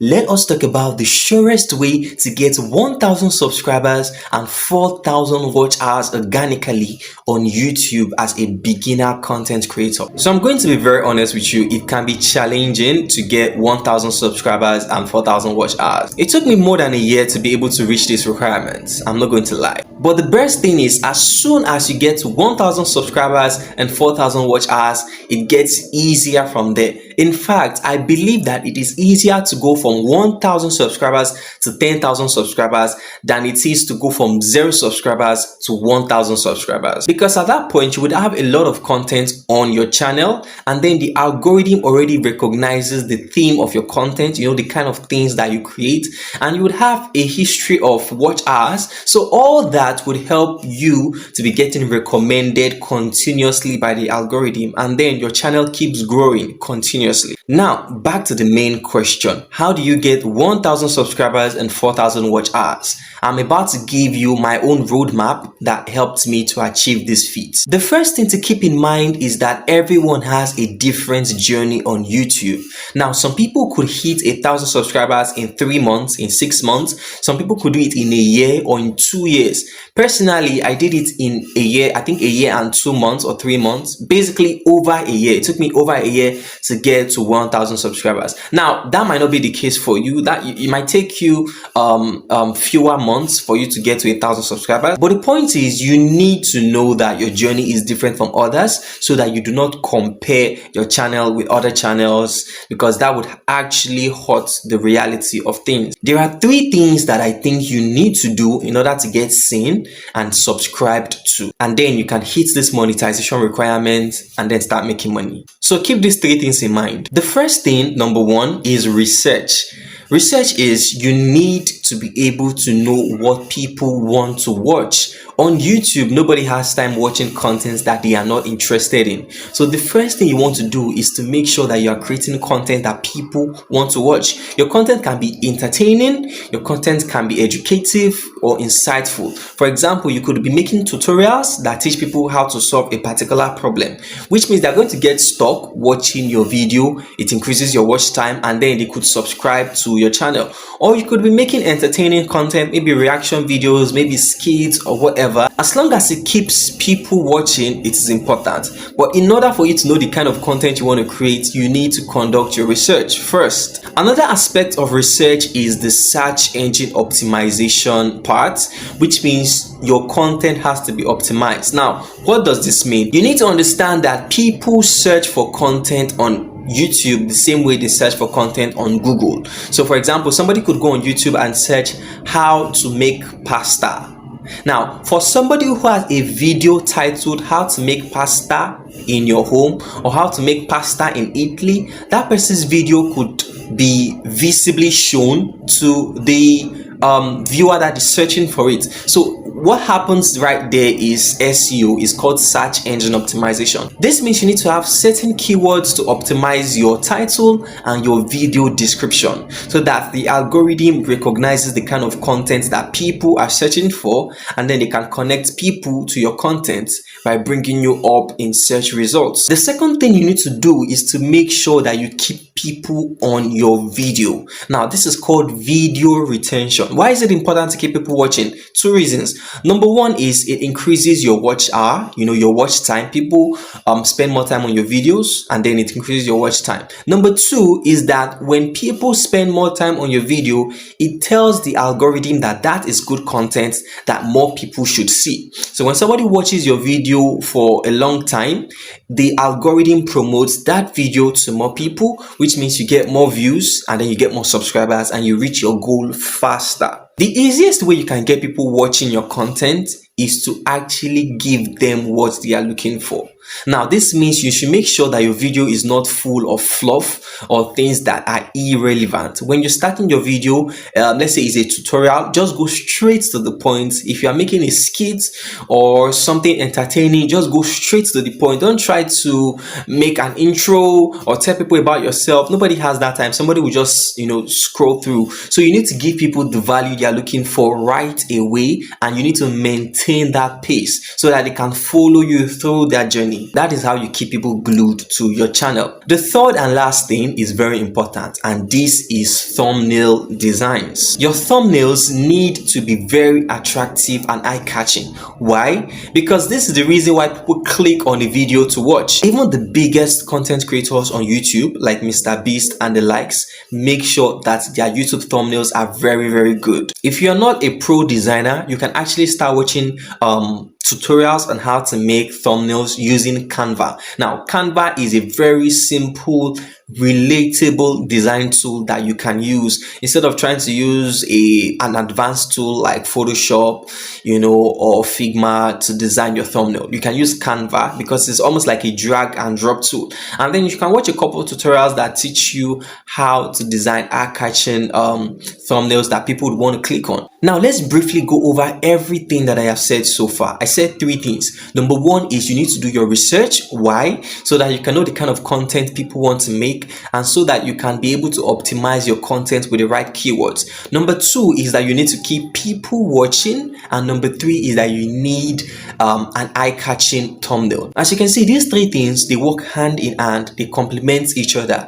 Let us talk about the surest way to get 1,000 subscribers and 4,000 watch hours organically on YouTube as a beginner content creator. So I'm going to be very honest with you, it can be challenging to get 1,000 subscribers and 4,000 watch hours. It took me more than a year to be able to reach these requirements, I'm not going to lie. But the best thing is, as soon as you get to 1,000 subscribers and 4,000 watch hours, it gets easier from there. In fact, I believe that it is easier to go from 1,000 subscribers to 10,000 subscribers than it is to go from 0 subscribers to 1,000 subscribers. Because at that point, you would have a lot of content on your channel, and then the algorithm already recognizes the theme of your content, the kind of things that you create, and you would have a history of watch hours. So all that would help you to be getting recommended continuously by the algorithm, and then your channel keeps growing continuously. Now, back to the main question. How do you get 1,000 subscribers and 4,000 watch hours? I'm about to give you my own roadmap that helped me to achieve this feat. The first thing to keep in mind is that everyone has a different journey on YouTube. Now, some people could hit 1,000 subscribers in 3 months, in 6 months. Some people could do it in a year or in 2 years. Personally, I did it in a year, I think a year and 2 months or 3 months, basically over a year. It took me over a year to get to 1,000 subscribers. Now, that might not be the case for you. That it might take you fewer months for you to get to 1,000 subscribers. But the point is, you need to know that your journey is different from others so that you do not compare your channel with other channels, because that would actually hurt the reality of things. There are 3 things that I think you need to do in order to get seen and subscribed to, and then you can hit this monetization requirement and then start making money. So keep these 3 things in mind. The first thing, number 1, is research. Research is, you need to be able to know what people want to watch. On YouTube, nobody has time watching content that they are not interested in. So the first thing you want to do is to make sure that you are creating content that people want to watch. Your content can be entertaining, your content can be educative or insightful. For example, you could be making tutorials that teach people how to solve a particular problem, which means they're going to get stuck watching your video. It increases your watch time, and then they could subscribe to your channel. Or you could be making entertaining content, maybe reaction videos, maybe skits or whatever. As long as it keeps people watching, it is important. But in order for you to know the kind of content you want to create, you need to conduct your research first. Another aspect of research is the search engine optimization part, which means your content has to be optimized. Now, what does this mean? You need to understand that people search for content on YouTube the same way they search for content on Google. So for example, somebody could go on YouTube and search how to make pasta. Now, for somebody who has a video titled how to make pasta in your home or how to make pasta in Italy, that person's video could be visibly shown to the viewer that is searching for it. So what happens right there is SEO, is called search engine optimization. This means you need to have certain keywords to optimize your title and your video description so that the algorithm recognizes the kind of content that people are searching for, and then they can connect people to your content by bringing you up in search results. The second thing you need to do is to make sure that you keep people on your video. Now, this is called video retention. Why is it important to keep people watching? 2 reasons. Number 1 is it increases your watch hour, your watch time. People spend more time on your videos, and then it increases your watch time. Number 2 is that when people spend more time on your video, it tells the algorithm that that is good content that more people should see. So when somebody watches your video for a long time, the algorithm promotes that video to more people, which means you get more views, and then you get more subscribers, and you reach your goal faster. The easiest way you can get people watching your content is to actually give them what they are looking for. Now, this means you should make sure that your video is not full of fluff or things that are irrelevant. When you're starting your video, let's say it's a tutorial, just go straight to the point. If you are making a skit or something entertaining, just go straight to the point. Don't try to make an intro or tell people about yourself. Nobody has that time. Somebody will just, scroll through. So you need to give people the value they are looking for right away, and you need to maintain that pace so that they can follow you through their journey. eye-catching. That is how you keep people glued to your channel. The third and last thing is very important, and this is thumbnail designs. Your thumbnails need to be very attractive and eye-catching. Why? Because this is the reason why people click on the video to watch. Even the biggest content creators on YouTube, like Mr. Beast and the likes, make sure that their YouTube thumbnails are very, very good. If you're not a pro designer, you can actually start watching tutorials on how to make thumbnails using Canva. Now, Canva is a very simple, relatable design tool that you can use instead of trying to use an advanced tool like Photoshop, or Figma to design your thumbnail. You can use Canva because it's almost like a drag and drop tool, and then you can watch a couple of tutorials that teach you how to design eye-catching thumbnails that people would want to click on. Now, let's briefly go over everything that I have said so far. I said 3 things. Number 1 is you need to do your research. Why? So that you can know the kind of content people want to make, and so that you can be able to optimize your content with the right keywords. Number 2 is that you need to keep people watching, and number 3 is that you need an eye-catching thumbnail. As you can see, these 3 things, they work hand in hand, they complement each other.